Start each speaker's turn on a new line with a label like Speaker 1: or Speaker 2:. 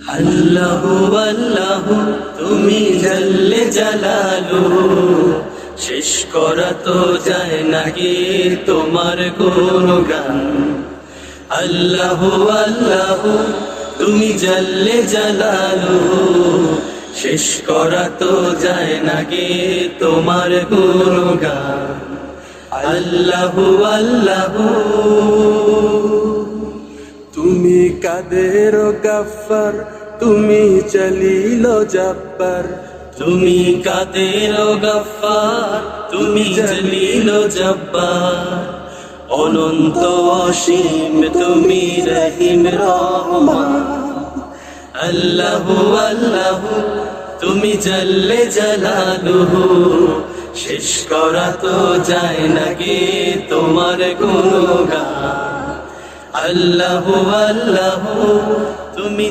Speaker 1: আল্লাহু আল্লাহু তুমি জাল্লে জালালু, শেষ করা তো যায় নাকি তোমার গুণগান। আল্লাহু আল্লাহু তুমি জাল্লে জালালু, শেষ করা তো যায় নাকি তোমার গুণগান। আল্লাহু আল্লাহু
Speaker 2: তুমি কাদের গাফফার, তুমি জলিল জব্বার।
Speaker 1: তুমি কাদের গফফার, তুমি জলিল জব্বার। অনন্ত অসীম তুমি রহিম রহমান। আল্লাহু আল্লাহু তুমি জাল্লে জালালুহু, শেষ করা তো যায় নাকি তোমার গুণগান। আল্লাহু আল্লাহু তুমি